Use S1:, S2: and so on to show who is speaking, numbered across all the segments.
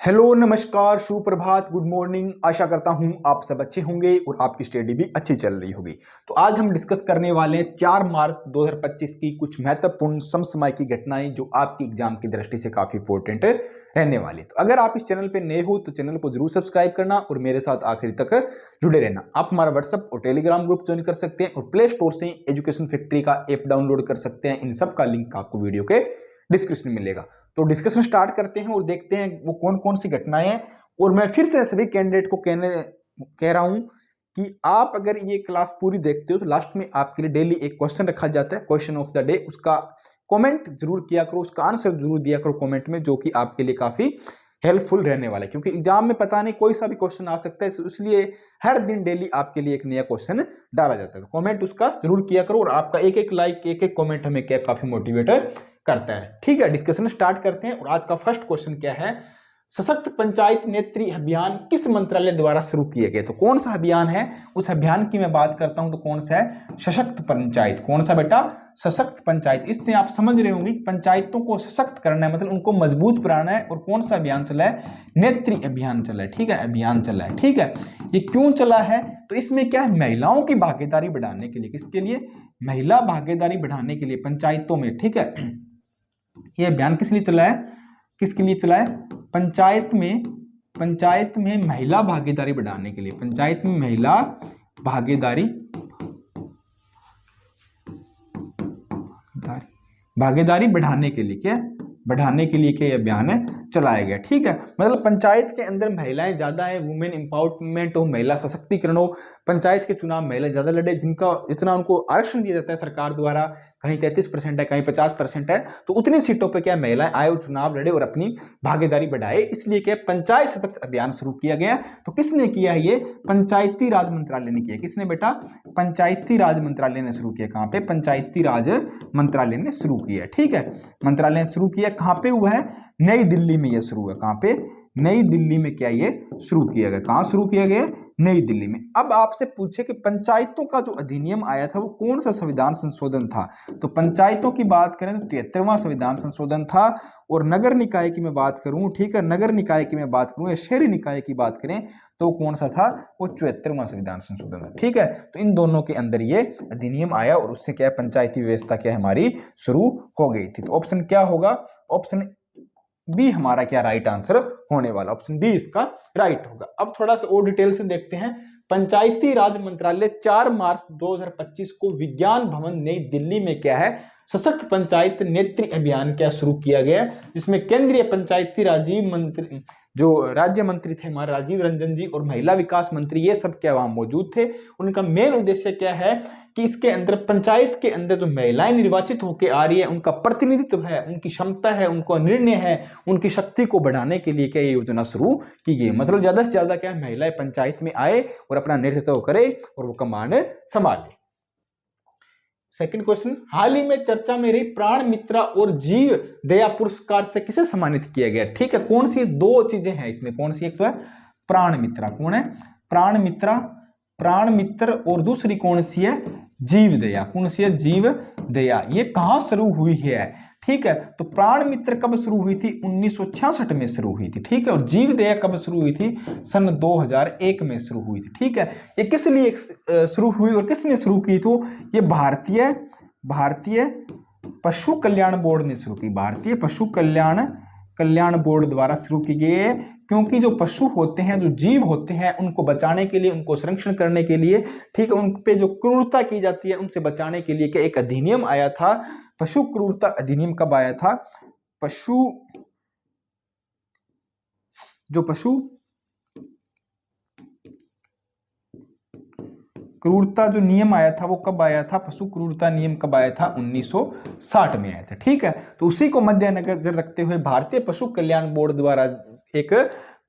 S1: Hello, नमस्कार, सुप्रभात, good morning. आशा करता हूं आप सब अच्छे होंगे और आपकी स्टडी भी अच्छी चल रही होगी। तो आज हम डिस्कस करने वाले हैं 4 मार्च 2025 की कुछ महत्वपूर्ण समसामयिक की घटनाएं जो आपकी एग्जाम की दृष्टि से काफी इंपॉर्टेंट रहने वाली। तो अगर आप इस चैनल पे नए हो तो चैनल को जरूर सब्सक्राइब करना और मेरे साथ आखिरी तक जुड़े रहना। आप हमारा व्हाट्सएप और टेलीग्राम ग्रुप ज्वाइन कर सकते हैं और प्ले स्टोर से एजुकेशन फैक्ट्री का ऐप डाउनलोड कर सकते हैं। इन सब का लिंक आपको वीडियो के डिस्क्रिप्शन में मिलेगा। तो डिस्कशन स्टार्ट करते हैं और देखते हैं वो कौन कौन सी घटनाएं हैं। और मैं फिर से सभी कैंडिडेट को कह रहा हूं कि आप अगर ये क्लास पूरी देखते हो तो लास्ट में आपके लिए डेली एक क्वेश्चन रखा जाता है, क्वेश्चन ऑफ द डे। उसका कमेंट जरूर किया करो, उसका आंसर जरूर दिया करो कमेंट में, जो कि आपके लिए काफी हेल्पफुल रहने वाला है। क्योंकि एग्जाम में पता नहीं कोई सा भी क्वेश्चन आ सकता है, इसलिए हर दिन डेली आपके लिए एक नया क्वेश्चन डाला जाता है। तो कमेंट उसका जरूर किया करो और आपका एक एक लाइक, एक एक कमेंट हमें क्या काफी मोटिवेट करता है। ठीक है, डिस्कशन स्टार्ट करते हैं। और आज का फर्स्ट क्वेश्चन क्या है? सशक्त पंचायत नेत्री अभियान किस मंत्रालय द्वारा शुरू किया गया? तो कौन सा अभियान है? उस अभियान की मैं बात करता हूं तो कौन सा है? सशक्त पंचायत। कौन सा बेटा? सशक्त पंचायत। इससे आप समझ रहे होंगे कि पंचायतों को सशक्त करना है, मतलब उनको मजबूत बनाना है। और कौन सा अभियान चला है? नेत्री अभियान चला है। ठीक है, अभियान चला है। ठीक है, ये क्यों चला है? तो इसमें क्या है? महिलाओं की भागीदारी बढ़ाने के लिए। किसके लिए? महिला भागीदारी बढ़ाने के लिए पंचायतों में। ठीक है, ये अभियान किस लिए चला है? किसके लिए चला है? पंचायत में महिला भागीदारी बढ़ाने के लिए। पंचायत में महिला भागीदारी बढ़ाने के लिए। क्या बढ़ाने के लिए क्या अभियान है चलाया गया? ठीक है, मतलब पंचायत के अंदर महिलाएं ज्यादा है, वुमेन एम्पावरमेंट हो, महिला सशक्तिकरण हो। पंचायत के चुनाव महिला ज्यादा लड़े, जिनका जितना उनको आरक्षण दिया जाता है सरकार द्वारा, कहीं 33% है, कहीं 50% है, तो उतनी सीटों पर क्या महिलाएं आए और चुनाव लड़े और अपनी भागीदारी बढ़ाए। इसलिए क्या पंचायत सशक्त अभियान शुरू किया गया। तो किसने किया? ये पंचायती राज मंत्रालय ने किया। किसने बेटा? पंचायती राज मंत्रालय ने शुरू किया। कहां पे? पंचायती राज मंत्रालय ने शुरू किया। ठीक है, मंत्रालय ने शुरू किया। कहां पे हुआ है? नई दिल्ली में यह शुरू हुआ। कहां पे? नई दिल्ली में क्या ये शुरू किया गया? कहां शुरू किया गया? नई दिल्ली में। अब आपसे पूछे कि पंचायतों का जो अधिनियम आया था वो कौन सा संविधान संशोधन था? तो पंचायतों की बात करें तो 73वां संविधान संशोधन था। और नगर निकाय की मैं बात करूं, ठीक है, नगर निकाय की मैं बात करूं या शहरी निकाय की बात करें तो कौन सा था? वो 74वां संविधान संशोधन था। ठीक है, तो इन दोनों के अंदर ये अधिनियम आया और उससे क्या है? पंचायती व्यवस्था क्या हमारी शुरू हो गई थी। तो ऑप्शन क्या होगा? ऑप्शन बी हमारा क्या राइट आंसर होने वाला? ऑप्शन बी इसका राइट होगा। अब थोड़ा सा और डिटेल से देखते हैं। पंचायती राज मंत्रालय 4 मार्च 2025 को विज्ञान भवन नई दिल्ली में क्या है? सशक्त पंचायत नेत्री अभियान क्या शुरू किया गया, जिसमें केंद्रीय पंचायती राजीव मंत्री जो राज्य मंत्री थे हमारे राजीव रंजन जी और महिला विकास मंत्री, ये सब क्या वहां मौजूद थे। उनका मेन उद्देश्य क्या है कि इसके अंदर पंचायत के अंदर जो महिलाएं निर्वाचित होकर आ रही है, उनका प्रतिनिधित्व है, उनकी क्षमता है, उनका निर्णय है, उनकी शक्ति को बढ़ाने के लिए क्या ये योजना शुरू की गई। मतलब ज्यादा से ज्यादा क्या महिलाएं पंचायत में आए और अपना नेतृत्व करे और वो कमान संभाले। सेकंड क्वेश्चन, हाल ही में चर्चा में रही प्राण मित्रा और जीव दया पुरस्कार से किसे सम्मानित किया गया? ठीक है, कौन सी दो चीजें हैं इसमें? कौन सी? एक तो है प्राण मित्रा। कौन है? प्राण मित्रा, प्राण मित्र। और दूसरी कौन सी है? जीव दया। कौन सी है? जीव दया। ये कहां शुरू हुई है? ठीक है, तो प्राण मित्र कब शुरू हुई थी? 1966 में शुरू हुई थी। ठीक है, और जीव दया कब शुरू हुई थी? सन 2001 में शुरू हुई थी। ठीक है, ये किस लिए शुरू हुई और किसने शुरू की? तो ये भारतीय पशु कल्याण बोर्ड ने शुरू की। भारतीय पशु कल्याण बोर्ड द्वारा शुरू की गई है। क्योंकि जो पशु होते हैं, जो जीव होते हैं, उनको बचाने के लिए, उनको संरक्षण करने के लिए, ठीक है, उन पे जो क्रूरता की जाती है उनसे बचाने के लिए क्या एक अधिनियम आया था? पशु क्रूरता अधिनियम कब आया था? पशु क्रूरता जो नियम आया था वो कब आया था? पशु क्रूरता नियम कब आया था? 1960 में आया था। ठीक है, तो उसी को मद्देनजर रखते हुए भारतीय पशु कल्याण बोर्ड द्वारा एक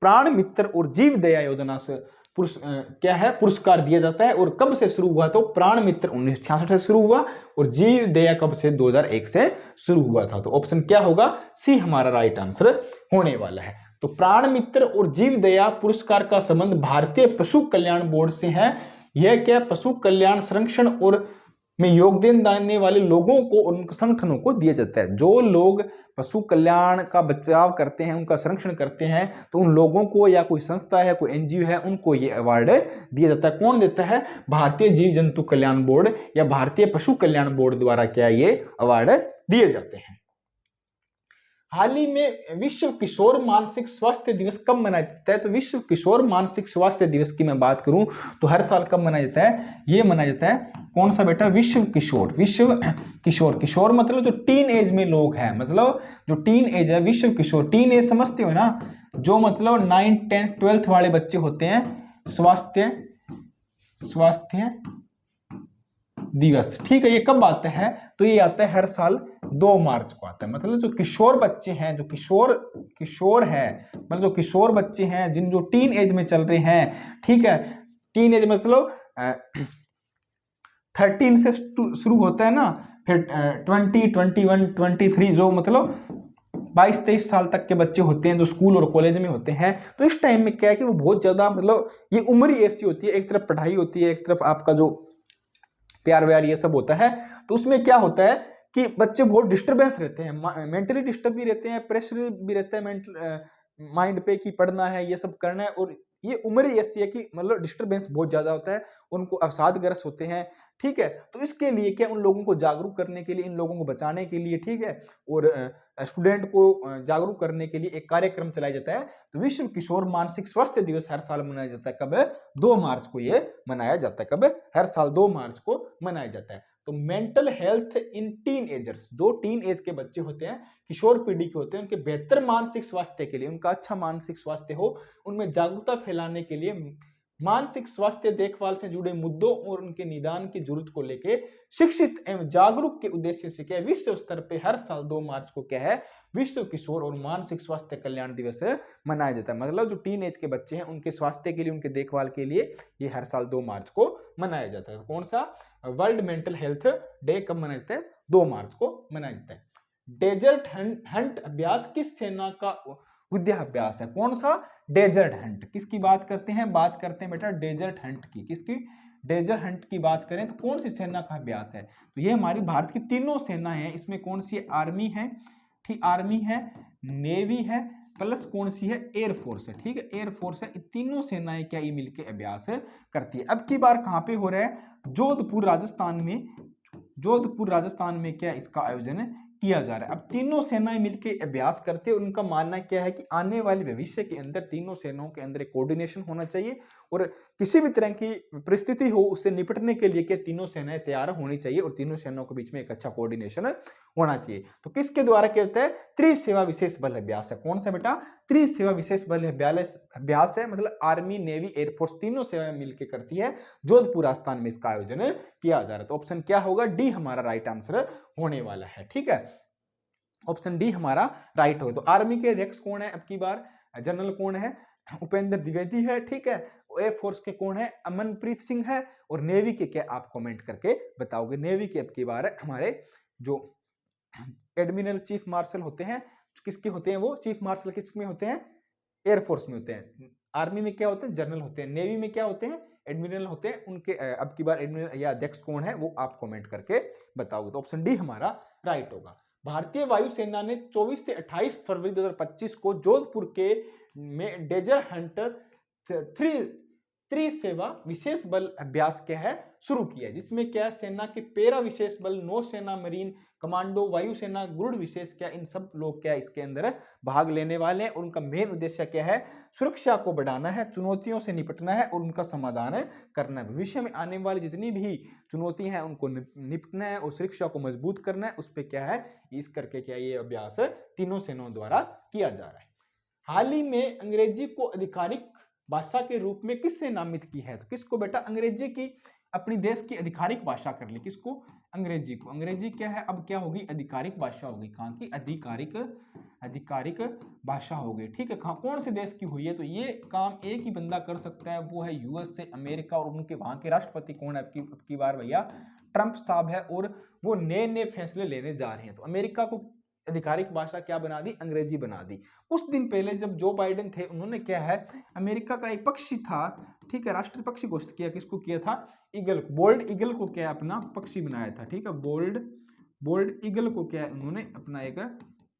S1: प्राण मित्र और जीव दया योजना से क्या है? पुरस्कार दिया जाता है। और कब से शुरू हुआ? तो प्राण मित्र 1966 से शुरू हुआ और जीव दया कब से? 2001 से शुरू हुआ था। तो ऑप्शन क्या होगा? सी हमारा राइट आंसर होने वाला है। तो प्राण मित्र और जीव दया पुरस्कार का संबंध भारतीय पशु कल्याण बोर्ड से है। यह क्या? पशु कल्याण, संरक्षण और में योगदान देने वाले लोगों को, उन संगठनों को दिया जाता है। जो लोग पशु कल्याण का बचाव करते हैं, उनका संरक्षण करते हैं, तो उन लोगों को, या कोई संस्था है, कोई एनजीओ है, उनको ये अवार्ड दिया जाता है। कौन देता है? भारतीय जीव जंतु कल्याण बोर्ड या भारतीय पशु कल्याण बोर्ड द्वारा क्या ये अवार्ड दिए जाते हैं। हाल ही में विश्व किशोर मानसिक स्वास्थ्य दिवस कब मनाया जाता है? तो विश्व किशोर मानसिक स्वास्थ्य दिवस की मैं बात करूं तो हर साल कब मनाया जाता है? ये मनाया जाता है कौन सा बेटा? विश्व किशोर। विश्व किशोर, किशोर मतलब जो टीन एज में लोग हैं, मतलब जो टीन एज है, विश्व किशोर। टीन एज समझते हो ना, जो मतलब 9, 10, 12th वाले बच्चे होते हैं। स्वास्थ्य दिवस, ठीक है, ये कब आता है? तो ये आता है हर साल 2 मार्च को आता है। मतलब जो किशोर बच्चे हैं, जो किशोर है, मतलब जो किशोर बच्चे हैं, जो टीन एज में चल रहे हैं, ठीक है, टीन एज मतलब 13 से शुरू होता है ना, फिर 20, 21, 23, जो मतलब 22-23 साल तक के बच्चे होते हैं, जो स्कूल और कॉलेज में होते हैं। तो इस टाइम में क्या है कि वो बहुत ज्यादा, मतलब ये उम्र ही ऐसी होती है, एक तरफ पढ़ाई होती है, एक तरफ आपका जो प्यार व्यार ये सब होता है। तो उसमें क्या होता है कि बच्चे बहुत डिस्टर्बेंस रहते हैं, मेंटली डिस्टर्ब भी रहते हैं, प्रेशर भी रहता है मेंटल माइंड पे कि पढ़ना है, ये सब करना है। और ये उम्र ही ऐसी है कि मतलब डिस्टर्बेंस बहुत ज्यादा होता है, उनको अवसादग्रस्त होते हैं, ठीक है। तो इसके लिए क्या, उन लोगों को जागरूक करने के लिए, इन लोगों को बचाने के लिए, ठीक है, और स्टूडेंट को जागरूक करने के लिए एक कार्यक्रम चलाया जाता है। तो विश्व किशोर मानसिक स्वास्थ्य दिवस हर साल मनाया जाता है। कब? 2 मार्च को ये मनाया जाता है। कब? हर साल 2 मार्च को मनाया जाता है। तो मेंटल हेल्थ इन टीन एजर्स, जो टीन एज के बच्चे होते हैं, किशोर पीढ़ी के होते हैं, उनके बेहतर मानसिक स्वास्थ्य के लिए, उनका अच्छा मानसिक स्वास्थ्य हो, उनमें जागरूकता फैलाने के लिए मानसिक स्वास्थ्य देखभाल से जुड़े मुद्दों और उनके निदान की जरूरत को लेकर शिक्षित एवं जागरूक के उद्देश्य से क्या विश्व स्तर पे हर साल 2 मार्च को क्या है, विश्व किशोर और मानसिक स्वास्थ्य कल्याण दिवस मनाया जाता है। मतलब जो टीन एज के बच्चे हैं, उनके स्वास्थ्य के लिए, उनके देखभाल के लिए ये हर साल 2 मार्च को मनाया जाता है। कौन सा? वर्ल्ड मेंटल हेल्थ डे कब मनाया जाता है? 2 मार्च को मनाया जाता है। डेजर्ट हंट अभ्यास किस सेना का युद्धाभ्यास है? कौन सा? Desert hunt. किसकी बात करते हैं? बात करते हैं बेटा डेजर्ट हंट की। किसकी? डेजर्ट हंट की बात करें तो कौन सी सेना का अभ्यास है? तो ये हमारी भारत की तीनों सेना है। इसमें कौन सी? आर्मी है, ठीक, आर्मी है, नेवी है, प्लस कौन सी है? एयरफोर्स है, ठीक है, एयरफोर्स है। तीनों सेनाएं क्या ये मिलकर अभ्यास करती है। अब की बार कहां पे हो रहा है? जोधपुर राजस्थान में। जोधपुर राजस्थान में क्या इसका आयोजन किया जा रहा है। अब तीनों सेनाएं मिलकर अभ्यास करते हैं। उनका मानना क्या है कि आने वाले भविष्य के अंदर तीनों सेनाओं के अंदर एक कोऑर्डिनेशन होना चाहिए, और किसी भी तरह की परिस्थिति हो उससे निपटने के लिए क्या तीनों सेनाएं तैयार होनी चाहिए, और तीनों सेनाओं के बीच में एक अच्छा कोऑर्डिनेशन होना चाहिए। तो किसके द्वारा क्या होता है? त्रिसेवा विशेष बल अभ्यास है। कौन सा बेटा? त्रिसेवा विशेष बल अभ्यास है। मतलब आर्मी, नेवी, एयरफोर्स तीनों सेवाएं मिलकर करती है। जोधपुर राजस्थान में इसका आयोजन किया जा रहा है। तो ऑप्शन क्या होगा? डी हमारा राइट आंसर होने वाला है, ठीक है, ऑप्शन डी हमारा राइट होगा। तो आर्मी के अध्यक्ष कौन है अब की बार? जनरल कौन है? उपेंद्र द्विवेदी है, ठीक है। एयरफोर्स के कौन है? अमनप्रीत सिंह है। और नेवी के क्या, आप कमेंट करके बताओगे। नेवी के अब की बार हमारे जो एडमिरल चीफ मार्शल होते हैं, किसके होते हैं वो? चीफ मार्शल किस में होते हैं? एयरफोर्स में होते हैं। आर्मी में क्या होते हैं? जनरल होते हैं। नेवी में क्या होते हैं? एडमिरल होते हैं। उनके अब की बार एडमिरल या अध्यक्ष कौन है वो आप कमेंट करके बताओगे। तो ऑप्शन डी हमारा राइट होगा। भारतीय वायुसेना ने 24 से 28 फरवरी 2025 को जोधपुर के में डेजर्ट हंटर 3 त्रिसेवा विशेष बल अभ्यास क्या है? शुरू किया है, जिसमें क्या सेना के 13 विशेष बल, नौसेना, मरीन कमांडो, वायुसेना, गुरुड़ विशेष, क्या इन सब लोग क्या इसके अंदर भाग लेने वाले हैं। और उनका मेन उद्देश्य क्या है? सुरक्षा को बढ़ाना है, चुनौतियों से निपटना है और उनका समाधान करना है। भविष्य में आने वाली जितनी भी चुनौती हैं उनको निपटना है और सुरक्षा को मजबूत करना है। उस पर क्या है, इस करके क्या ये अभ्यास तीनों सेनाओं द्वारा किया जा रहा है। हाल ही में अंग्रेजी को आधिकारिक भाषा के रूप में किससे नामित की है? तो किसको बेटा? अंग्रेजी की अपनी देश की आधिकारिक भाषा कर ली। किसको? अंग्रेजी को। अंग्रेजी क्या है अब? क्या होगी? आधिकारिक भाषा होगी। कहाँ की? आधिकारिक भाषा हो गई, ठीक है। कौन से देश की हुई है? तो ये काम एक ही बंदा कर सकता है, वो है यूएस से अमेरिका। और उनके वहां के राष्ट्रपति कौन है अब की बार? भैया ट्रंप साहब है। और वो नए नए फैसले लेने जा रहे हैं। तो अमेरिका को आधिकारिक भाषा क्या बना दी? अंग्रेजी बना दी। कुछ दिन पहले जब जो बाइडेन थे, उन्होंने क्या है, अमेरिका का एक पक्षी था ठीक है, राष्ट्रीय पक्षी घोषित किया, किसको किया था? ईगल, बोल्ड ईगल को क्या अपना पक्षी बनाया था, ठीक है, बोल्ड ईगल को क्या उन्होंने अपना एक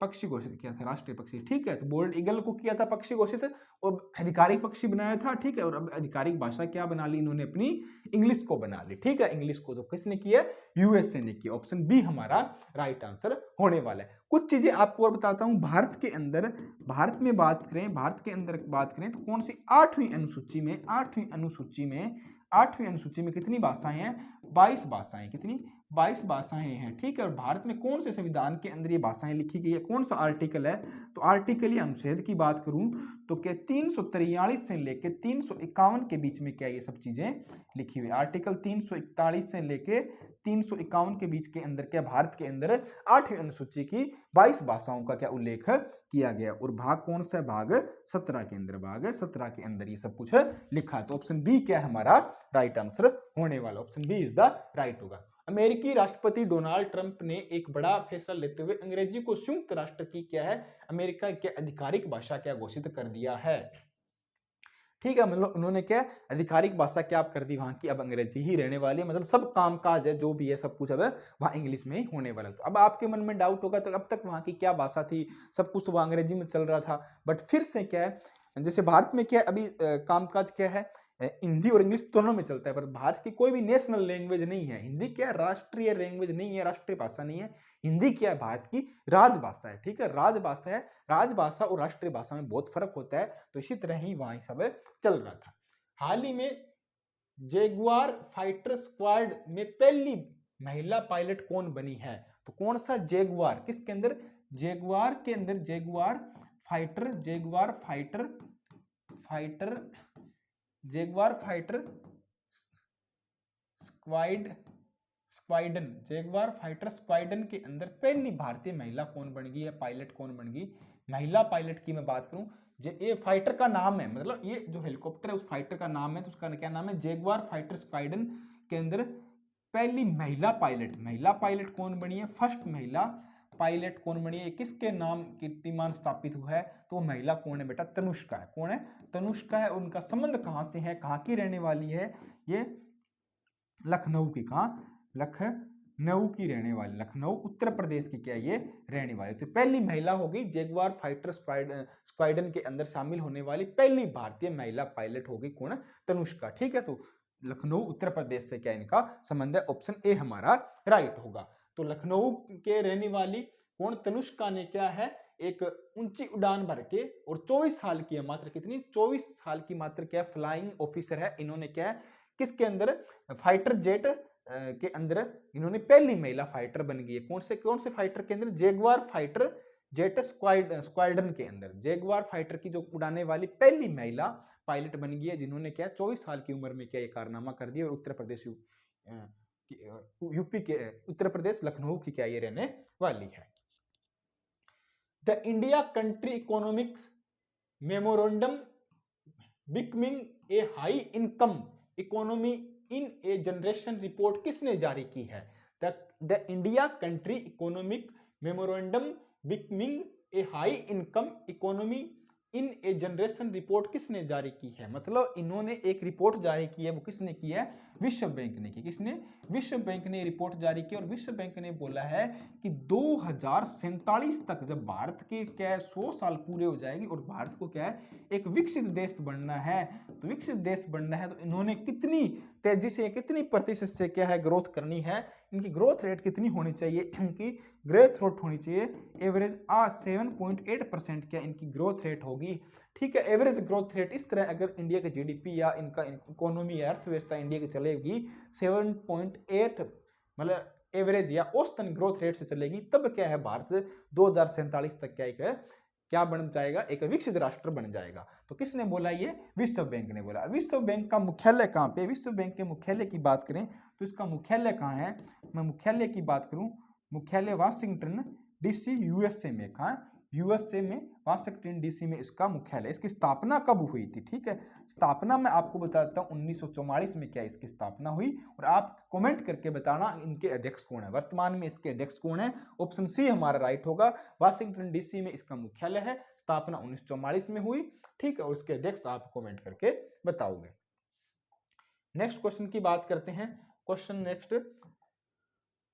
S1: पक्षी घोषित किया था, राष्ट्रीय पक्षी, ठीक है। तो बोल्ड ईगल को किया था पक्षी घोषित और आधिकारिक पक्षी बनाया था, ठीक है। और अब आधिकारिक भाषा क्या बना ली इन्होंने अपनी? इंग्लिश को बना ली, ठीक है। इंग्लिश को तो किसने किया? यूएसए ने किया। ऑप्शन बी हमारा राइट आंसर होने वाला है। कुछ चीजें आपको और बताता हूं। भारत के अंदर, भारत में बात करें, भारत के अंदर बात करें तो कौन सी 8वीं अनुसूची में, 8वीं अनुसूची में कितनी भाषाएं हैं? 22 भाषाएं। कितनी? 22 भाषाएं हैं, ठीक है। और भारत में कौन से संविधान के अंदर ये भाषाएं लिखी गई है? कौन सा आर्टिकल है? तो आर्टिकल या अनुच्छेद की बात करूं तो क्या 343 से लेके 351 के बीच में क्या ये सब चीजें लिखी हुई? आर्टिकल 341 से लेके 351 के बीच के अंदर क्या भारत के अंदर 8वीं अनुसूची की 22 भाषाओं का क्या उल्लेख किया गया? और भाग कौन सा है? भाग 17 के अंदर, भाग 17 के अंदर ये सब कुछ लिखा है। तो ऑप्शन बी क्या है हमारा राइट आंसर होने वाला? Option b is the right होगा। अमेरिकी राष्ट्रपति डोनाल्ड ट्रंप ने एक बड़ा फैसला लेते हुए अंग्रेजी को संयुक्त राष्ट्र की क्या है? अमेरिका की आधिकारिक भाषा क्या घोषित कर दिया है, ठीक है। मतलब उन्होंने क्या आधिकारिक भाषा क्या आप कर दी वहां की? अब अंग्रेजी ही रहने वाली है। मतलब सब कामकाज है जो भी है सब कुछ अब वहां इंग्लिश में ही होने वाला है। तो अब आपके मन में डाउट होगा तो अब तक वहां की क्या भाषा थी? सब कुछ तो वहां अंग्रेजी में चल रहा था, बट फिर से क्या है, जैसे भारत में क्या अभी कामकाज क्या है, हिंदी और इंग्लिश दोनों में चलता है, पर भारत की कोई भी नेशनल लैंग्वेज नहीं है। हिंदी क्या है? राष्ट्रीय लैंग्वेज नहीं है, राष्ट्रीय भाषा नहीं है। हिंदी क्या है? भारत की राजभाषा है, ठीक है, राजभाषा है। राजभाषा और राष्ट्रीय भाषा में बहुत फर्क होता है। तो इसी तरह ही वहां सब चल रहा था। हाल ही में जैगुआर फाइटर स्क्वाड में पहली महिला पायलट कौन बनी है? तो कौन सा जैगुआर? किसके अंदर? जैगुआर के अंदर, जैगुआर फाइटर स्क्वाड्रन के अंदर पहली भारतीय महिला कौन बन गई है? पायलट कौन बन गई? महिला पायलट की मैं बात करूं, ये फाइटर का नाम है, मतलब ये जो हेलीकॉप्टर है उस फाइटर का नाम है, तो उसका क्या नाम है? जैगुआर फाइटर स्क्वाड्रन के अंदर पहली महिला पायलट कौन बनी है? फर्स्ट महिला पायलट कौन बनी है? किसके नाम कीर्तिमान स्थापित हुआ है? तो महिला कौन है बेटा? तनुष्का है। कौन है? तनुष्का है। उनका संबंध कहां से है? कहां की रहने वाली है? ये लखनऊ की। कहां? लखनऊ की रहने वाली, लखनऊ उत्तर प्रदेश की क्या ये रहने वाली। तो पहली महिला होगी जैगुआर फाइटर स्क्वाड्रन के अंदर शामिल होने वाली पहली भारतीय महिला पायलट होगी कौन? तनुष्का, ठीक है। तो लखनऊ उत्तर प्रदेश से क्या इनका संबंध है? ऑप्शन ए हमारा राइट होगा। तो लखनऊ के रहने वाली कौन? तनुष्का ने क्या है? एक ऊंची उड़ान भर के और 24 साल की है मात्र। कितनी? 24 साल की मात्र क्या फ्लाइंग ऑफिसर है। इन्होंने क्या है किसके अंदर? फाइटर जेट के अंदर इन्होंने पहली महिला फाइटर बन गई है। कौन से फाइटर के अंदर? जैगुआर फाइटर जेट स्क्वाड्रन के अंदर जैगुआर फाइटर की जो उड़ाने वाली पहली महिला पायलट बन गई है, जिन्होंने क्या 24 साल की उम्र में क्या ये कारनामा कर दिया। और यूपी के उत्तर प्रदेश लखनऊ की क्या ये रहने वाली है। The India country economics memorandum becoming a high income economy in A generation report किसने जारी की है? The India country economic memorandum becoming a high income economy in A generation report किसने जारी की है? मतलब इन्होंने एक रिपोर्ट जारी की है, वो किसने की है? विश्व बैंक ने की। किसने? विश्व बैंक ने रिपोर्ट जारी की। और विश्व बैंक ने बोला है कि 2047 तक जब भारत के क्या है 100 साल पूरे हो जाएगी और भारत को क्या है एक विकसित देश बनना है, तो विकसित देश बनना है तो इन्होंने कितनी तेजी से, कितनी प्रतिशत से क्या है ग्रोथ करनी है? इनकी ग्रोथ रेट कितनी होनी चाहिए? इनकी ग्रोथ रेट होनी चाहिए एवरेज 7.8% क्या इनकी ग्रोथ रेट होगी, ठीक है। एवरेज ग्रोथ रेट इस तरह अगर इंडिया के जीडीपी या इनका इकोनॉमी या अर्थव्यवस्था इंडिया की चलेगी 7.8 मतलब एवरेज या औसतन ग्रोथ रेट से चलेगी, तब क्या है भारत 2047 तक क्या बन जाएगा? एक विकसित राष्ट्र बन जाएगा। तो किसने बोला? ये विश्व बैंक ने बोला। विश्व बैंक का मुख्यालय कहां पे? विश्व बैंक के मुख्यालय की बात करें तो इसका मुख्यालय कहां है? मैं मुख्यालय की बात करूं, मुख्यालय वाशिंगटन डीसी यूएसए में। कहां? यूएसए में वाशिंगटन डीसी में इसका मुख्यालय। इसकी स्थापना कब हुई थी? ठीक है, स्थापना मैं आपको बताता हूं 1944 में क्या इसकी स्थापना हुई। और आप कमेंट करके बताना इनके अध्यक्ष कौन है, वर्तमान में इसके अध्यक्ष कौन है। ऑप्शन सी हमारा राइट होगा। वाशिंगटन डीसी में इसका मुख्यालय है, स्थापना 1944 में हुई, ठीक है। और उसके अध्यक्ष आप कमेंट करके बताओगे। नेक्स्ट क्वेश्चन की बात करते हैं। क्वेश्चन नेक्स्ट,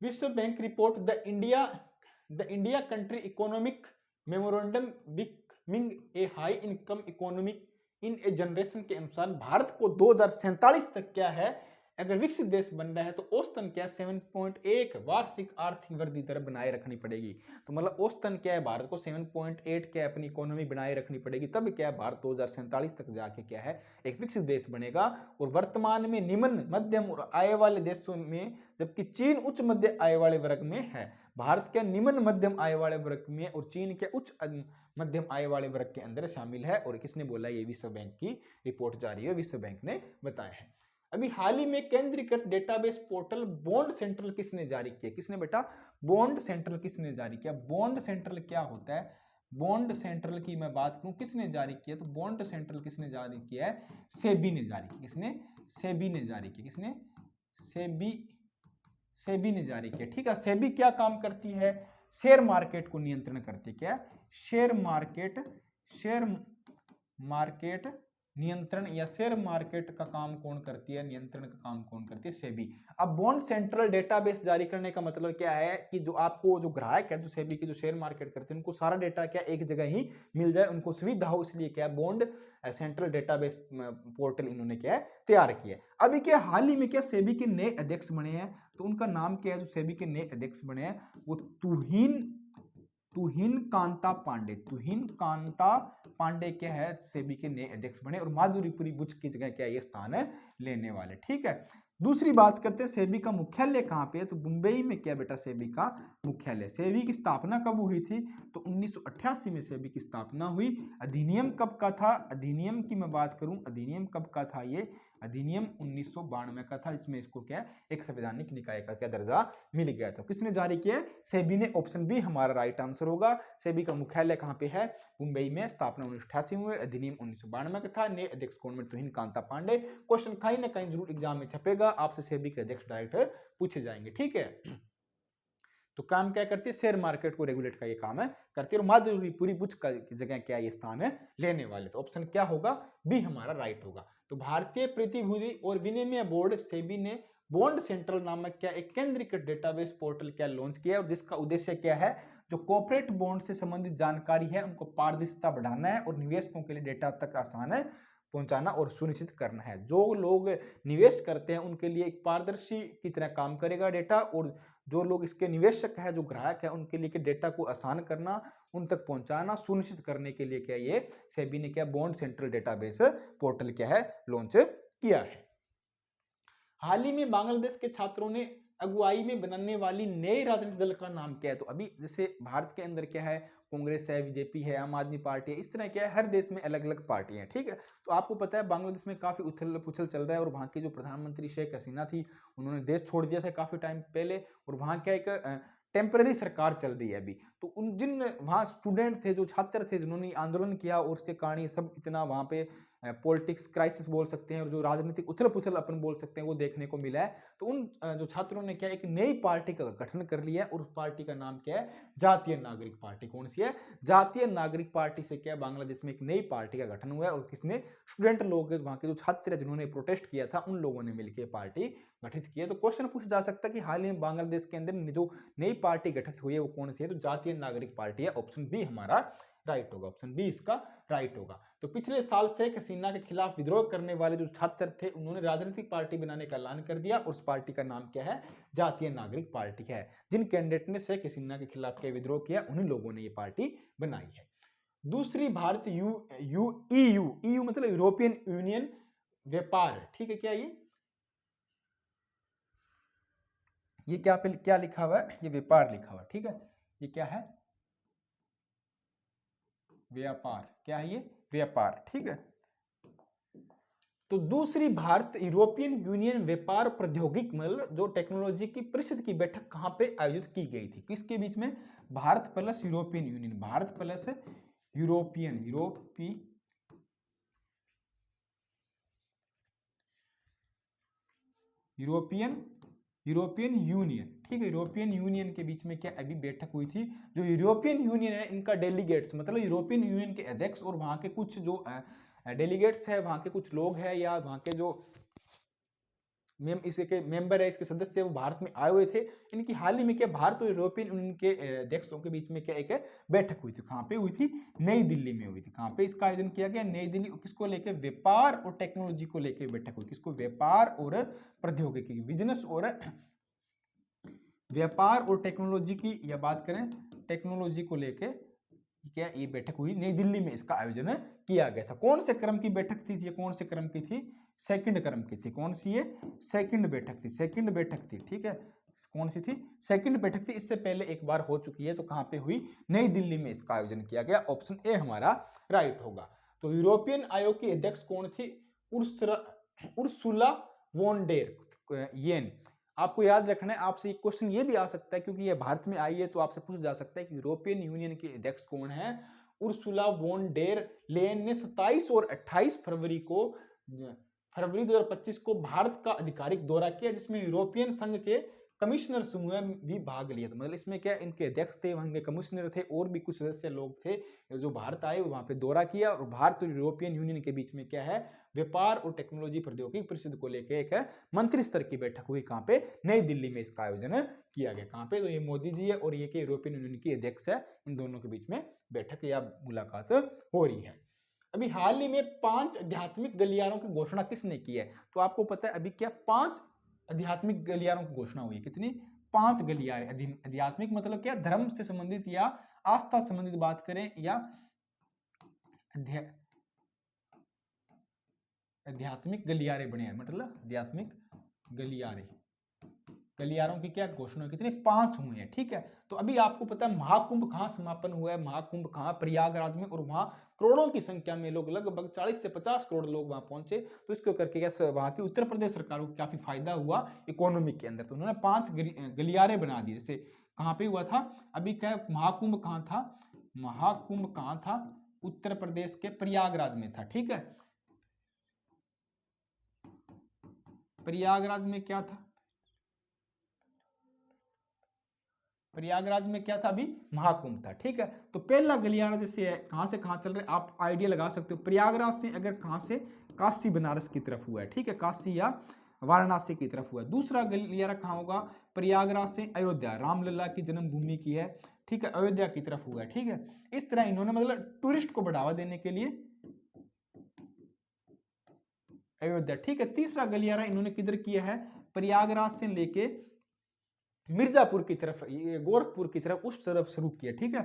S1: विश्व bank report the India country economic memorandum becoming a high income economic in A generation के अनुसार भारत को 2047 तक क्या है, अगर विकसित देश बन रहा है तो औसतन क्या 7.1 वार्षिक आर्थिक वृद्धि दर बनाए रखनी पड़ेगी। तो मतलब औसतन क्या है, भारत को 7.8 क्या अपनी इकोनॉमी बनाए रखनी पड़ेगी, तब क्या है भारत 2047 तक जाके क्या है एक विकसित देश बनेगा। और वर्तमान में निम्न मध्यम और आय वाले देशों में, जबकि चीन उच्च मध्य आय वाले वर्ग में है। भारत क्या निम्न मध्यम आय वाले वर्ग में और चीन के उच्च मध्यम आय वाले वर्ग के अंदर शामिल है। और किसने बोला, ये विश्व बैंक की रिपोर्ट जारी है, विश्व बैंक ने बताया है। अभी हाल ही में केंद्रीकृत डेटाबेस पोर्टल बॉन्ड सेंट्रल किसने जारी किया, किसने बेटा, बॉन्ड सेंट्रल किसने जारी किया। बॉन्ड सेंट्रल क्या होता है, बॉन्ड सेंट्रल की मैं बात करूं किसने जारी किया, तो बॉन्ड सेंट्रल किसने जारी किया है, सेबी ने जारी किया। किसने, सेबी ने जारी किया। किसने, सेबी ने जारी किया। ठीक है, सेबी क्या काम करती है, शेयर मार्केट को नियंत्रण करती है। क्या, शेयर मार्केट नियंत्रण या शेयर मार्केट का काम कौन करती है, नियंत्रण का काम कौन करती है, सेबी। अब बॉन्ड सेंट्रल डेटाबेस जारी करने का मतलब क्या है कि जो आपको जो ग्राहक है, जो सेबी की जो शेयर मार्केट करते हैं, उनको सारा डेटा क्या एक जगह ही मिल जाए, उनको सुविधा हो, इसलिए क्या बॉन्ड सेंट्रल डेटाबेस पोर्टल इन्होंने क्या है तैयार किया। अभी क्या हाल ही में क्या सेबी के नए अध्यक्ष बने हैं, तो उनका नाम क्या है, जो सेबी के नए अध्यक्ष बने हैं वो तुहिन कांता पांडे क्या है सेबी के नए अध्यक्ष बने, और माधुरीपुरी बुच की जगह क्या ये स्थान है लेने वाले। ठीक है, दूसरी बात करते हैं सेबी का मुख्यालय कहां पे है, तो मुंबई में क्या बेटा सेबी का मुख्यालय। सेबी की स्थापना कब हुई थी, तो 1988 में सेबी की स्थापना हुई। अधिनियम कब का था, अधिनियम की मैं बात करूं, अधिनियम कब का था, ये अधिनियम 1992 का था, इसमें इसको क्या एक संवैधानिक निकाय का क्या दर्जा मिल गया था। किसने जारी किया, सेबी ने। ऑप्शन बी हमारा राइट आंसर होगा। सेबी का मुख्यालय कहां पे है, मुंबई में, स्थापना 1988 में, अधिनियम 1992 का था, नए अध्यक्ष कौन में, तुहिन कांता पांडे। क्वेश्चन कहीं ना कहीं जरूर एग्जाम में छपेगा, आपसे सेबी के अध्यक्ष डायरेक्ट पूछे जाएंगे। ठीक है, तो काम क्या करती है, शेयर मार्केट को रेगुलेट का ये काम है करती है, और माधुरीपुरी बुच का जगह क्या ये स्थान है लेने वाले। तो ऑप्शन क्या होगा, बी हमारा राइट होगा। तो भारतीय प्रतिभूति और विनिमय बोर्ड सेबी ने बॉन्ड सेंट्रल नामक क्या एक केंद्रीकृत डेटाबेस पोर्टल क्या लॉन्च किया, और जिसका उद्देश्य क्या है, जो कॉर्पोरेट बॉन्ड से संबंधित जानकारी है उनको पारदर्शिता बढ़ाना है, और निवेशकों के लिए डेटा तक आसान है पहुंचाना और सुनिश्चित करना है। जो लोग निवेश करते हैं उनके लिए एक पारदर्शी की तरह काम करेगा डेटा, और जो लोग इसके निवेशक है, जो ग्राहक है, उनके लिए डेटा को आसान करना, उन तक पहुंचाना सुनिश्चित करने के लिए क्या ये सेबी ने क्या बॉन्ड सेंट्रल डेटाबेस पोर्टल क्या है लॉन्च किया है। हाल ही में बांग्लादेश के छात्रों ने अगुवाई में बनने वाली नए राजनीतिक दल का नाम क्या है, तो अभी जैसे भारत के अंदर क्या है, कांग्रेस है, बीजेपी है, आम आदमी पार्टी है, इस तरह क्या है हर देश में अलग अलग पार्टियां हैं। ठीक है, तो आपको पता है बांग्लादेश में काफी उथल पुथल चल रहा है, और वहां की जो प्रधानमंत्री शेख हसीना थी, उन्होंने देश छोड़ दिया था काफी टाइम पहले, और वहां क्या एक टेम्पररी सरकार चल रही है अभी। तो उन जिन वहाँ स्टूडेंट थे, जो छात्र थे, जिन्होंने आंदोलन किया, और उसके कारण ये सब इतना वहाँ पे पॉलिटिक्स क्राइसिस बोल सकते हैं, और जो राजनीतिक उथल पुथल अपन बोल सकते हैं, वो देखने को मिला है। तो उन जो छात्रों ने क्या एक नई पार्टी का गठन कर लिया है, और उस पार्टी का नाम क्या है, जातीय नागरिक पार्टी। कौन सी है, जातीय नागरिक पार्टी से क्या बांग्लादेश में एक नई पार्टी का गठन हुआ है, और किसने, स्टूडेंट लोग, वहाँ के जो छात्र है जिन्होंने प्रोटेस्ट किया था, उन लोगों ने मिलकर पार्टी गठित की है। तो क्वेश्चन पूछा जा सकता है कि हाल ही में बांग्लादेश के अंदर जो नई पार्टी गठित हुई है वो कौन सी है, तो जातीय नागरिक पार्टी है। ऑप्शन बी हमारा राइट होगा, ऑप्शन बी इसका राइट होगा। तो पिछले साल शेख हसीना के खिलाफ विद्रोह करने वाले जो छात्र थे, उन्होंने राजनीतिक पार्टी बनाने का ऐलान कर दिया, और उस पार्टी का नाम क्या है, जातीय नागरिक पार्टी है। जिन कैंडिडेट ने शेख हसीना के खिलाफ के विद्रोह किया, उन्हीं लोगों ने ये पार्टी बनाई है। दूसरी भारत ईयू मतलब यूरोपियन यूनियन व्यापार, ठीक है, क्या ये क्या लिखा हुआ है, ये व्यापार लिखा हुआ है। ठीक है, ये क्या है, व्यापार, क्या है ये, व्यापार। ठीक है, तो दूसरी भारत यूरोपियन यूनियन व्यापार प्रौद्योगिकी मतलब जो टेक्नोलॉजी की परिषद की बैठक कहां पे आयोजित की गई थी, किसके बीच में, Bharat plus European union, Bharat plus European European union. ठीक है, यूरोपियन यूनियन के बीच में क्या अभी बैठक हुई थी। जो यूरोपियन यूनियन है, इनका डेलीगेट्स मतलब यूरोपियन यूनियन के अध्यक्ष और वहां के कुछ जो डेलीगेट्स है, वहां के कुछ लोग हैं, या वहां के जो इसके मेंबर है, इसके सदस्य वो भारत में आए हुए थे। इनकी हाल ही में क्या भारत और यूरोपियन यूनियन के अध्यक्षों के बीच में क्या एक बैठक हुई थी। कहाँ पे हुई थी? नई दिल्ली में हुई थी। कहाँ पे इसका आयोजन किया गया? नई दिल्ली। किसको लेके? व्यापार और टेक्नोलॉजी को लेकर बैठक हुई। किसको? व्यापार और प्रौद्योगिकी, बिजनेस और व्यापार और टेक्नोलॉजी की या बात करें टेक्नोलॉजी को लेके क्या ये बैठक हुई नई दिल्ली में, इसका आयोजन किया गया था। कौन से क्रम की बैठक थी ये? कौन से क्रम की थी? सेकंड क्रम की थी। कौन सी? ये सेकंड बैठक थी। सेकंड बैठक थी, ठीक है। कौन सी थी? सेकंड बैठक थी। इससे पहले एक बार हो चुकी है, तो कहां पे हुई? नई दिल्ली में इसका आयोजन किया गया। ऑप्शन ए हमारा राइट होगा। तो यूरोपियन आयोग की अध्यक्ष कौन थी? उर्सुला वॉन डेर येन। आपको याद रखना है, आपसे एक क्वेश्चन ये भी आ सकता है क्योंकि ये भारत में आई है, तो आपसे पूछा जा सकता है कि यूरोपियन यूनियन के अध्यक्ष कौन है? उर्सुला वॉन डेर लेयन ने 27 और 28 फरवरी 2025 को भारत का आधिकारिक दौरा किया, जिसमें यूरोपियन संघ के कमिश्नर समूह भी भाग लिया था। मतलब इसमें क्या इनके अध्यक्ष थे, वहां के कमिश्नर थे और भी कुछ सदस्य लोग थे जो भारत आए, वहां पे दौरा किया। और भारत और यूरोपियन यूनियन के बीच में क्या है? व्यापार और टेक्नोलॉजी प्रौद्योगिकी परिषद को लेकर एक मंत्री स्तर की बैठक हुई। कहां पे? नई दिल्ली में इसका आयोजन किया गया। कहां पे? तो ये मोदी जी है और ये के यूरोपियन यूनियन की अध्यक्ष है। इन दोनों के बीच में बैठक या मुलाकात हो रही है। अभी हाल ही में 5 आध्यात्मिक गलियारों की घोषणा किसने की है? तो आपको पता है अभी क्या 5 आध्यात्मिक गलियारों की घोषणा हुई है। कितनी? 5 गलियारे। आध्यात्मिक मतलब क्या? धर्म से संबंधित या आस्था संबंधित बात करें, या आध्यात्मिक गलियारे बने हैं, मतलब आध्यात्मिक गलियारे। गलियारों की क्या घोषणा? कितने? 5 हुए हैं, ठीक है। तो अभी आपको पता है महाकुंभ कहां समापन हुआ है? महाकुंभ कहां? प्रयागराज में। और वहां करोड़ों की संख्या में लोग, लगभग 40 से 50 करोड़ लोग वहां पहुंचे। तो इसको करके क्या वहां की उत्तर प्रदेश सरकार को काफी फायदा हुआ इकोनॉमी के अंदर। तो उन्होंने 5 गलियारे बना दिए। जैसे कहां पे हुआ था? अभी क्या महाकुंभ कहां था? महाकुंभ कहां था? उत्तर प्रदेश के प्रयागराज में था, ठीक है। प्रयागराज में क्या था? प्रयागराज में क्या था? अभी महाकुंभ था, ठीक है। तो पहला गलियारा जैसे है, कहां से कहां चल रहे हैं आप आइडिया लगा सकते हो। प्रयागराज से अगर कहां से? काशी बनारस की तरफ हुआ है, ठीक है। काशी या वाराणसी की तरफ हुआ है। दूसरा गलियारा कहां होगा? प्रयागराज से अयोध्या, रामलला की जन्मभूमि की है, ठीक है, अयोध्या की तरफ हुआ है, ठीक है। इस तरह इन्होंने मतलब टूरिस्ट को बढ़ावा देने के लिए अयोध्या, ठीक है। तीसरा गलियारा इन्होंने किधर किया है? प्रयागराज से लेके मिर्जापुर की तरफ, ये गोरखपुर की तरफ, उस तरफ शुरू किया, ठीक है।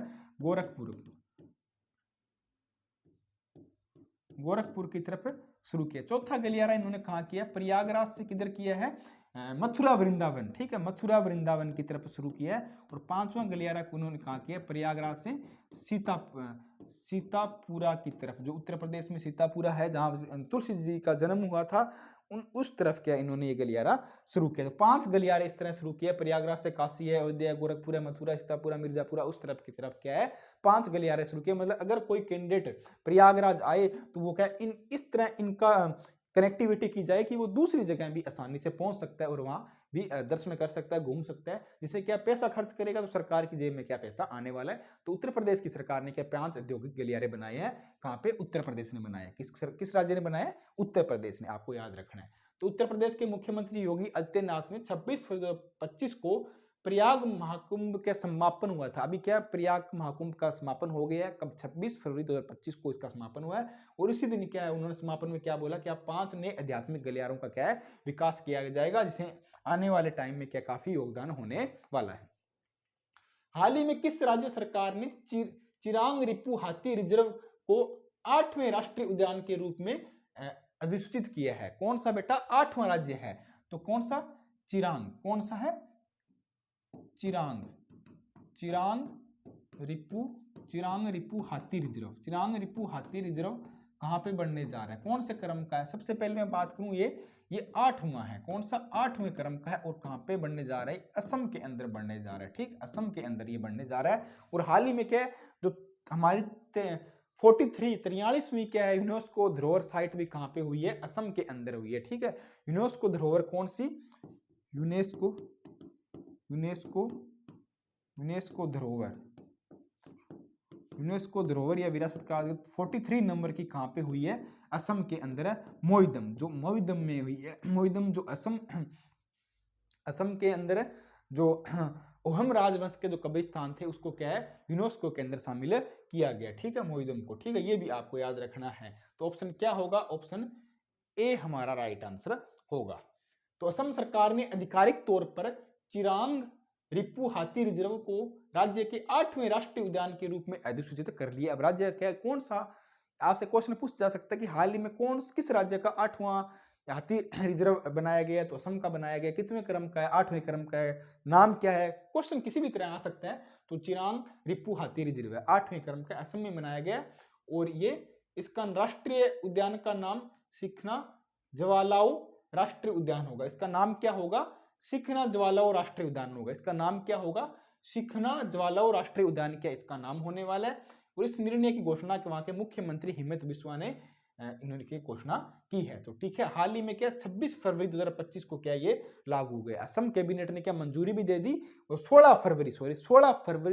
S1: गोरखपुर की तरफ शुरू किया। चौथा गलियारा इन्होंने कहां किया? प्रयागराज से किधर किया है? मथुरा वृंदावन, ठीक है, मथुरा वृंदावन की तरफ शुरू किया है। और 5वां गलियारा को उन्होंने कहां किया? प्रयागराज से सीतापुरा की तरफ, जो उत्तर प्रदेश में सीतापुरा है, जहां तुलसी जी का जन्म हुआ था, उस तरफ क्या इन्होंने ये गलियारा शुरू किया। तो 5 गलियारे इस तरह शुरू किया। प्रयागराज से काशी है, अयोध्या, गोरखपुर है, मथुरा, सीतापुरा, मिर्जापुरा, उस तरफ की तरफ क्या है? 5 गलियारे शुरू किए। मतलब अगर कोई कैंडिडेट प्रयागराज आए तो वो क्या इस तरह इनका कनेक्टिविटी की जाए कि वो दूसरी जगह भी आसानी से पहुंच सकता है और वहां भी दर्शन कर सकता है, घूम सकता है। जिससे क्या पैसा खर्च करेगा तो सरकार की जेब में क्या पैसा आने वाला है। तो उत्तर प्रदेश की सरकार ने क्या 5 औद्योगिक गलियारे बनाए हैं। कहां पे? उत्तर प्रदेश ने बनाया। किस राज्य ने बनाया? उत्तर प्रदेश ने, आपको याद रखना है। तो उत्तर प्रदेश के मुख्यमंत्री योगी आदित्यनाथ ने 26 फरवरी 2025 को प्रयाग महाकुंभ के समापन हुआ था। अभी क्या प्रयाग महाकुंभ का समापन हो गया है? कब? 26 फरवरी 2025 को इसका समापन हुआ है। और इसी दिन क्या है, उन्होंने समापन में क्या बोला कि 5 नए आध्यात्मिक गलियारों का क्या है? विकास किया जाएगा, जिसे आने वाले टाइम में क्या काफी योगदान होने वाला है। हाल ही में किस राज्य सरकार ने चिरांग रिपु हाथी रिजर्व को 8वें राष्ट्रीय उद्यान के रूप में अधिसूचित किया है? कौन सा बेटा? 8वां राज्य है। तो कौन सा? चिरांग। कौन सा है? चिरांग रिपु हाथी रिजर्व। चिरांग रिपु हाथी रिजर्व कहां पे बनने जा रहा है? कौन से क्रम का है? सबसे पहले मैं बात करूं, ये 8वां है। कौन सा? 8वें क्रम का है। और कहां पे बनने जा रहा है? असम के अंदर बनने जा रहा है, ठीक, असम के अंदर ये बनने जा रहा है। और हाल ही में क्या है, जो हमारी 43वीं क्या है, यूनेस्को धरोहर साइट भी कहां पे हुई है? असम के अंदर हुई है, ठीक है। यूनेस्को धरोहर कौन सी? यूनेस्को धरोहर यूनेस्को धरोहर या विरासत का 43 नंबर की कहाँ पे हुई है, असम के अंदर है, मोइदम, जो मोइदम में हुई है, मोइदम जो असम के अंदर है, जो ओहम राजवंश के जो कब्रिस्तान थे उसको क्या है यूनेस्को के अंदर शामिल किया गया, ठीक है, मोइदम को, ठीक है, ये भी आपको याद रखना है। तो ऑप्शन क्या होगा, ऑप्शन ए हमारा राइट आंसर होगा। तो असम सरकार ने आधिकारिक तौर पर चिरांग रिपु हाथी रिजर्व को राज्य के 8वें राष्ट्रीय उद्यान के रूप में अधिसूचित कर लिया। अब राज्य क्या कौन सा, आपसे क्वेश्चन पूछ जा सकता है कि हाल ही में किस राज्य का 8वां हाथी रिजर्व बनाया गया, तो असम का बनाया गया, कितवें क्रम का है, 8वें क्रम का है, नाम क्या है, क्वेश्चन किसी भी तरह आ सकता है। तो चिरांग रिपु हाथी रिजर्व है, 8वें क्रम का, असम में बनाया गया, और ये इसका राष्ट्रीय उद्यान का नाम सिखना जवालाओ राष्ट्रीय उद्यान होगा। इसका नाम क्या होगा, सिखना जवालाओ राष्ट्रीय उद्यान होगा। इसका नाम क्या होगा, सिखना जवालाओ राष्ट्रीय उद्यान क्या इसका नाम होने वाला है। और इस निर्णय की घोषणा वहां के मुख्यमंत्री हिमंत बिस्वा ने इन्होंने घोषणा की है। तो ठीक है, हाल ही में क्या 26 फरवरी 2025 को क्या ये लागू हो गया। असम कैबिनेट ने क्या मंजूरी भी दे दी, और 16 फरवरी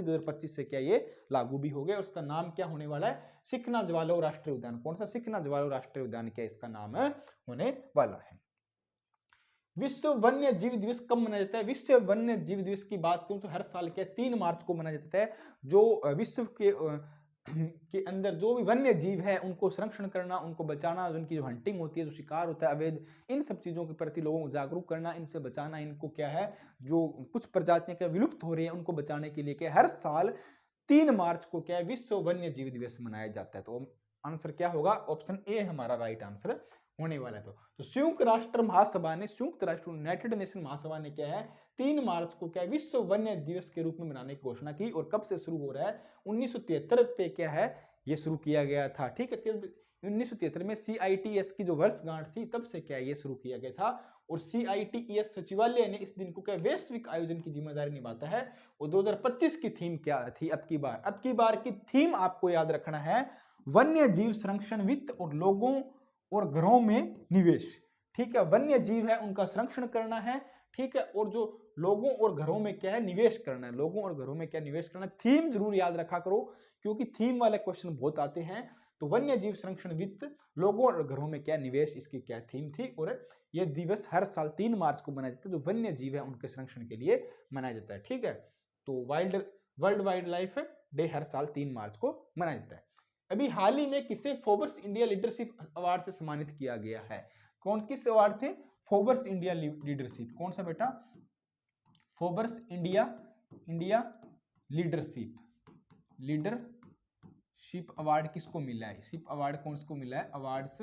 S1: 2025 से क्या ये लागू भी हो गया। और इसका नाम क्या होने वाला है, सिखना जवालाओ राष्ट्रीय उद्यान। कौन सा, सिखना जवालाओ राष्ट्रीय उद्यान क्या इसका नाम होने वाला है। विश्व वन्य जीव दिवस कब मनाया जाता है, विश्व वन्य जीव दिवस की बात करूं तो हर साल क्या 3 मार्च को मनाया जाता है। जो विश्व के अंदर जो भी वन्य जीव है उनको संरक्षण करना, उनको बचाना, उनकी जो हंटिंग होती है, जो शिकार होता है अवैध, इन सब चीजों के प्रति लोगों को जागरूक करना, इनसे बचाना, इनको क्या है जो कुछ प्रजातियां क्या विलुप्त हो रही है उनको बचाने के लिए क्या हर साल 3 मार्च को क्या है विश्व वन्य जीव दिवस मनाया जाता है। तो आंसर क्या होगा, ऑप्शन ए हमारा राइट आंसर होने वाला है। तो संयुक्त राष्ट्र महासभा ने, संयुक्त राष्ट्र यूनाइटेड नेशन महासभा ने क्या है 3 मार्च को क्या विश्व वन्य दिवस के रूप में मनाने की घोषणा की। और कब से शुरू हो रहा है, 1973 पे क्या है ये शुरू किया गया था, ठीक है, 1973 में CITES की जो वर्षगांठ थी तब से क्या ये शुरू किया गया था। और CITES सचिवालय ने इस दिन को क्या वैश्विक आयोजन की जिम्मेदारी निभाता है। और 2025 की थीम क्या थी, अब की बार की थीम आपको याद रखना है, वन्य जीव संरक्षण, वित्त और लोगों और घरों में निवेश, ठीक है, वन्य जीव है उनका संरक्षण करना है, ठीक है, और जो लोगों और घरों में क्या है निवेश करना है, लोगों और घरों में क्या निवेश करना है। थीम जरूर याद रखा करो क्योंकि थीम वाले क्वेश्चन बहुत आते हैं। तो वन्य जीव संरक्षण, वित्त, लोगों और घरों में क्या निवेश, इसकी क्या थीम थी। और यह दिवस हर साल 3 मार्च को मनाया जाता है, जो वन्य जीव है उनके संरक्षण के लिए मनाया जाता है, ठीक है। तो वर्ल्ड वाइल्ड लाइफ डे हर साल 3 मार्च को मनाया जाता है। अभी हाल ही में किसे फोर्ब्स इंडिया लीडरशिप अवार्ड से सम्मानित किया गया है, किस अवार्ड से, फोर्ब्स इंडिया लीडरशिप, कौन सा बेटा, फोर्ब्स इंडिया लीडरशिप अवार्ड किसको मिला है, शिप अवार्ड कौन को मिला है, अवार्ड्स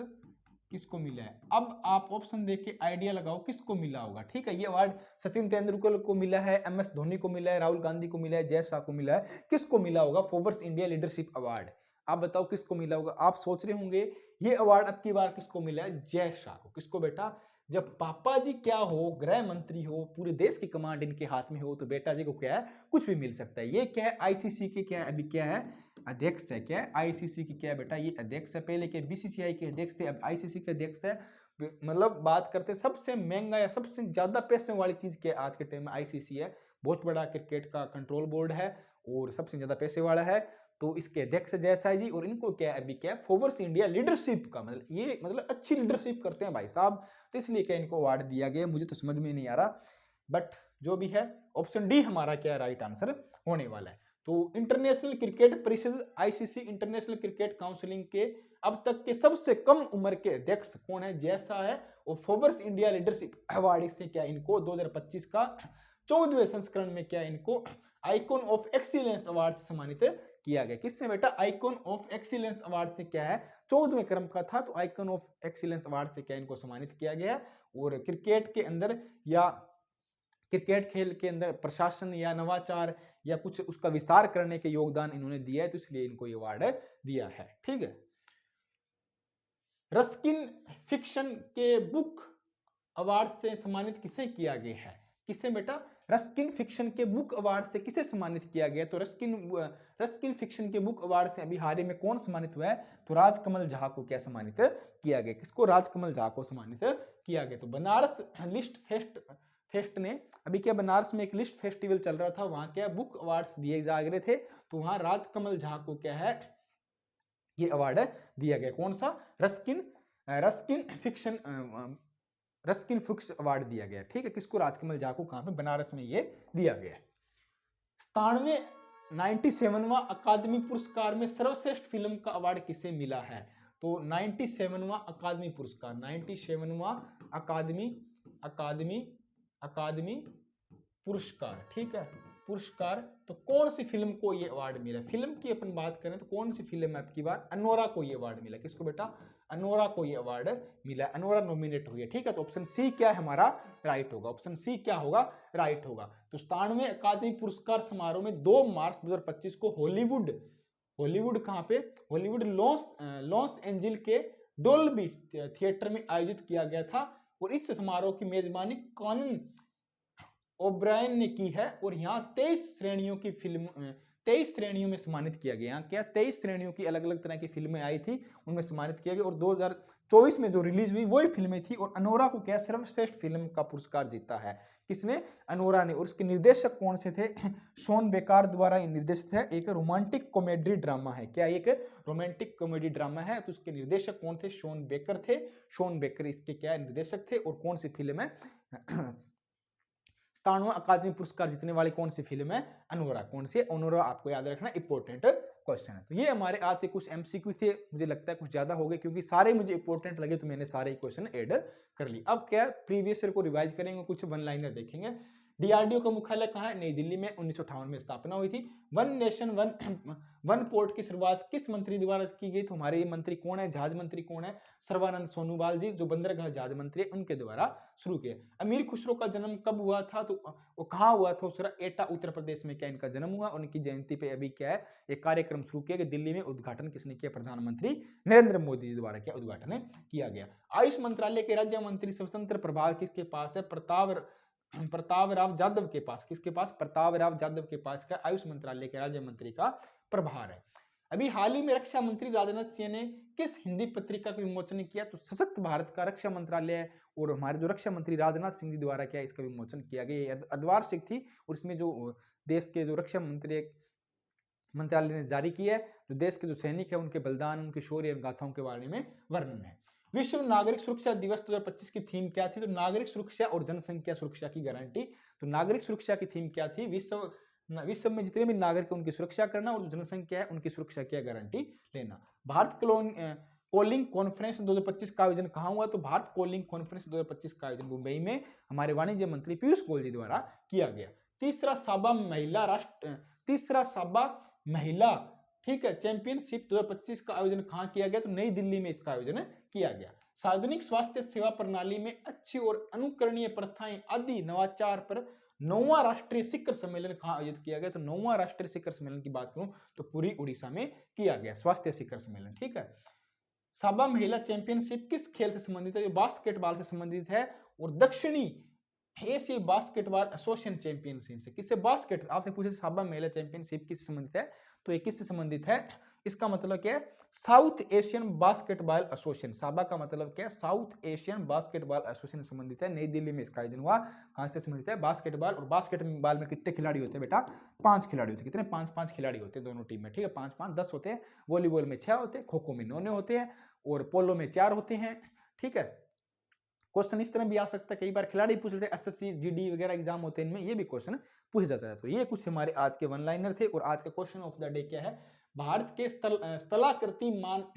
S1: किसको मिला है। अब आप ऑप्शन देख के आइडिया लगाओ किसको मिला होगा, ठीक है। ये अवार्ड सचिन तेंदुलकर को मिला है, MS धोनी को मिला है, राहुल गांधी को मिला है, जय शाह को मिला है, किसको मिला होगा फोर्ब्स इंडिया लीडरशिप अवार्ड, आप बताओ किसको मिला होगा। आप सोच रहे होंगे ये अवार्ड अब की बार किसको मिला है, जय शाह को। किसको बेटा, जब पापा जी क्या हो, गृह मंत्री हो, पूरे देश की कमांड इनके हाथ में हो, तो बेटा जी को क्या है कुछ भी मिल सकता है। ये क्या है, ICC के क्या है अभी क्या है अध्यक्ष है, क्या है ICC की क्या है बेटा, ये अध्यक्ष है। पहले के BCCI के अध्यक्ष थे, अब ICC के अध्यक्ष है। मतलब बात करते सबसे महंगा या सबसे ज्यादा पैसे वाली चीज क्या है आज के टाइम में, ICC है। बहुत बड़ा क्रिकेट का कंट्रोल बोर्ड है और सबसे ज्यादा पैसे वाला है। तो इसके अध्यक्ष जय शाह जी, और इनको क्या है अभी क्या है फोर्ब्स इंडिया लीडरशिप का, मतलब ये मतलब अच्छी लीडरशिप करते हैं भाई साहब, तो इसलिए क्या इनको अवार्ड दिया गया। मुझे तो समझ में नहीं आ रहा, बट जो भी है ऑप्शन डी हमारा क्या राइट आंसर होने वाला है। तो इंटरनेशनल क्रिकेट परिषद ICC इंटरनेशनल क्रिकेट काउंसिलिंग के अब तक के सबसे कम उम्र के अध्यक्ष कौन है, जय शाह है। और फोर्ब्स इंडिया लीडरशिप अवार्ड से क्या इनको 2025 का 14वें संस्करण में क्या इनको आइकॉन ऑफ एक्सीलेंस अवार्ड से सम्मानित किया गया। किससे बेटा, आइकॉन ऑफ एक्सीलेंस अवार्ड से क्या है 14वें क्रम का था, तो आइकॉन ऑफ एक्सीलेंस अवार्ड से क्या इनको सम्मानित किया गया। और क्रिकेट के अंदर या क्रिकेट खेल के अंदर प्रशासन या नवाचार या कुछ उसका विस्तार करने के योगदान इन्होंने दिया है, तो इसलिए इनको ये अवार्ड दिया है, ठीक है। रस्किन फिक्शन के बुक अवार्ड से सम्मानित किसे किया गया है, किसे बेटा, रस्किन फिक्शन के बुक अवार्ड से किसे सम्मानित किया गया। तो रस्किन फिक्शन के बुक अवार्ड से अभी हाल ही में कौन सम्मानित हुआ है, तो राजकमल झा को क्या सम्मानित किया गया, किसको, राजकमल झा को सम्मानित किया गया। तो बनारस लिस्ट फेस्ट फेस्ट ने अभी क्या बनारस में एक लिस्ट फेस्टिवल चल रहा था, वहां क्या बुक अवार्ड्स दिए जा रहे थे, तो वहां राजकमल झा को क्या है ये अवार्ड दिया गया। कौन सा? Ruskin Ruskin fiction Ruskin fix award दिया गया। ठीक है, किसको? राजकमल झा को। कहां पे? बनारस में ये दिया गया। 97वां अकादमी पुरस्कार में सर्वश्रेष्ठ फिल्म का अवार्ड किसे मिला है? तो 97वां अकादमी पुरस्कार, 97वां अकादमी पुरस्कार, ठीक है, पुरस्कार, तो कौन सी फिल्म को ये अवार्ड मिला? फिल्म की अपन बात करें तो कौन सी फिल्म है आपकी बार? अनोरा को ये अवार्ड मिला। किसको बेटा? अनोरा को ये अवार्ड मिला। अनोरा नॉमिनेट हुई है। ठीक है, तो ऑप्शन सी क्या है हमारा? राइट होगा। ऑप्शन सी क्या होगा? राइट होगा। तो 97वें अकादमी पुरस्कार समारोह में 2 मार्च 2025 को हॉलीवुड कहां पे? हॉलीवुड लॉस एंजिल के डोल्बी थिएटर में आयोजित किया गया था, और इस समारोह की मेजबानी कॉनन ओब्रायन ने की है, और यहाँ 23 श्रेणियों की फिल्म 23 श्रेणियों में सम्मानित किया गया। यहाँ क्या 23 श्रेणियों की अलग अलग तरह की फिल्में आई थी, उनमें सम्मानित किया गया, और 2024 में जो रिलीज हुई वही फिल्में थी। और अनोरा को क्या सर्वश्रेष्ठ फिल्म का पुरस्कार जीता है। किसने? अनोरा ने। और उसके निर्देशक कौन से थे? शॉन बेकर द्वारा निर्देशित है। एक रोमांटिक कॉमेडी ड्रामा है। क्या? एक रोमांटिक कॉमेडी ड्रामा है। तो उसके निर्देशक कौन थे? शॉन बेकर थे। शॉन बेकर इसके क्या निर्देशक थे। और कौन सी फिल्म है? 97वां अकादमी पुरस्कार जीतने वाली कौन सी फिल्म है? अनोरा। कौन सी है? अनोरा। आपको याद रखना, इंपॉर्टेंट क्वेश्चन है। तो ये हमारे आज से कुछ एमसीक्यू थे। मुझे लगता है कुछ ज्यादा हो गए, क्योंकि सारे मुझे इंपॉर्टेंट लगे, तो मैंने सारे क्वेश्चन ऐड कर लिए। अब क्या प्रीवियस ईयर को रिवाइज करेंगे, कुछ वन लाइनर देखेंगे। डीआरडीओ का मुख्यालय कहाँ है? नई दिल्ली में। 1958 में स्थापना हुई थी। वन नेशन वन पोर्ट की शुरुआत किस मंत्री द्वारा की गई? तो हमारे ये मंत्री कौन है? जहाज मंत्री कौन है? सर्बानंद सोनोवाल जी, जो बंदरगाह जहाज मंत्री है, उनके द्वारा शुरू किया। अमीर खुसरो का जन्म कब हुआ था? तो वो कहाँ हुआ था? उसरा एटा उत्तर प्रदेश में क्या इनका जन्म हुआ। उनकी जयंती पे अभी क्या है एक कार्यक्रम शुरू किया गया दिल्ली में। उद्घाटन किसने किया? प्रधानमंत्री नरेंद्र मोदी जी द्वारा क्या उद्घाटन किया गया। आयुष मंत्रालय के राज्य मंत्री स्वतंत्र प्रभार किसके पास है? प्रताप राव जाधव के पास। किसके पास? प्रताप राव जाधव के पास का आयुष मंत्रालय के राज्य मंत्री का प्रभार है। अभी हाल ही में रक्षा मंत्री राजनाथ सिंह ने किस हिंदी पत्रिका का विमोचन किया? तो सशक्त भारत का रक्षा मंत्रालय है, और हमारे जो रक्षा मंत्री राजनाथ सिंह जी द्वारा क्या इसका विमोचन किया गया। अर्धवार्षिक थी, और इसमें जो देश के जो रक्षा मंत्रालय ने जारी किया है, जो देश के जो सैनिक है उनके बलिदान, उनके शौर्य गाथाओं के बारे में वर्णन है। विश्व नागरिक सुरक्षा दिवस 2025 की थीम क्या थी? तो नागरिक सुरक्षा और जनसंख्या सुरक्षा की गारंटी। तो नागरिक सुरक्षा की थीम क्या थी? विश्व में जितने भी नागरिक उनकी सुरक्षा करना, और जो जनसंख्या है उनकी सुरक्षा की गारंटी लेना। भारत कोलिंग कॉन्फ्रेंस 2025 का आयोजन कहाँ हुआ? तो भारत कोलिंग कॉन्फ्रेंस 2025 का आयोजन मुंबई में हमारे वाणिज्य मंत्री पीयूष गोयल जी द्वारा किया गया। तीसरा साबा महिला ठीक है चैंपियनशिप 2025 का आयोजन कहां किया गया? तो नई दिल्ली में इसका आयोजन किया गया। सार्वजनिक स्वास्थ्य सेवा प्रणाली में अच्छी और अनुकरणीय प्रथाएं आदि नवाचार पर 9वां राष्ट्रीय शिखर सम्मेलन कहां आयोजित किया गया? तो 9वां राष्ट्रीय शिखर सम्मेलन की बात करूं तो पूरी उड़ीसा में किया गया स्वास्थ्य शिखर सम्मेलन। ठीक है, साबा महिला चैंपियनशिप किस खेल से संबंधित है? बास्केटबॉल से संबंधित है, और दक्षिणी एशिया बास्केटबॉल एसोसिएशन चैंपियनशिप से। किससे? बास्केट। आपसे पूछे साबा महिला चैंपियनशिप किससे संबंधित है? तो ये किससे संबंधित है? इसका मतलब क्या है? South Asian basketball association. साबा का मतलब क्या है? साउथ एशियन बास्केटबॉल एसोसिएशन संबंधित है। नई दिल्ली में इसका आयोजन हुआ। कहां से संबंधित है? बास्केटबॉल। और बास्केटबॉल में कितने खिलाड़ी होते हैं बेटा? 5 खिलाड़ी होते हैं। कितने? 5 खिलाड़ी होते हैं दोनों टीम में। ठीक है, 5 10 होते हैं। वॉलीबॉल में 6 होते हैं, खो खो में 9 होते हैं, और पोलो में 4 होते हैं। ठीक है, क्वेश्चन इस तरह भी आ सकता है, कई बार खिलाड़ी पूछ लेते हैं, एसएससी जीडी वगैरह एग्जाम होते हैं, इनमें ये भी क्वेश्चन पूछ जाता है। तो ये कुछ हमारे आज के वन लाइनर थे। और आज का क्वेश्चन ऑफ द डे क्या है? भारत के स्थलाकृति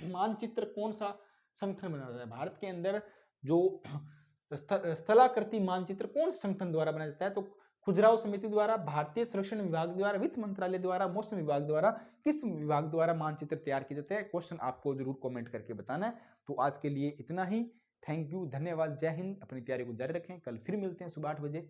S1: मानचित्र कौन सा संगठन बनाता है? भारत के अंदर जो स्थलाकृति मानचित्र कौन से संगठन द्वारा बनाया जाता है? तो खुजराहो समिति द्वारा, भारतीय सर्वेक्षण विभाग द्वारा, वित्त मंत्रालय द्वारा, मौसम विभाग द्वारा, किस विभाग द्वारा मानचित्र तैयार किए जाते हैं? क्वेश्चन आपको जरूर कमेंट करके बताना है। तो आज के लिए इतना ही। थैंक यू, धन्यवाद, जय हिंद। अपनी तैयारी को जारी रखें। कल फिर मिलते हैं सुबह 8 बजे।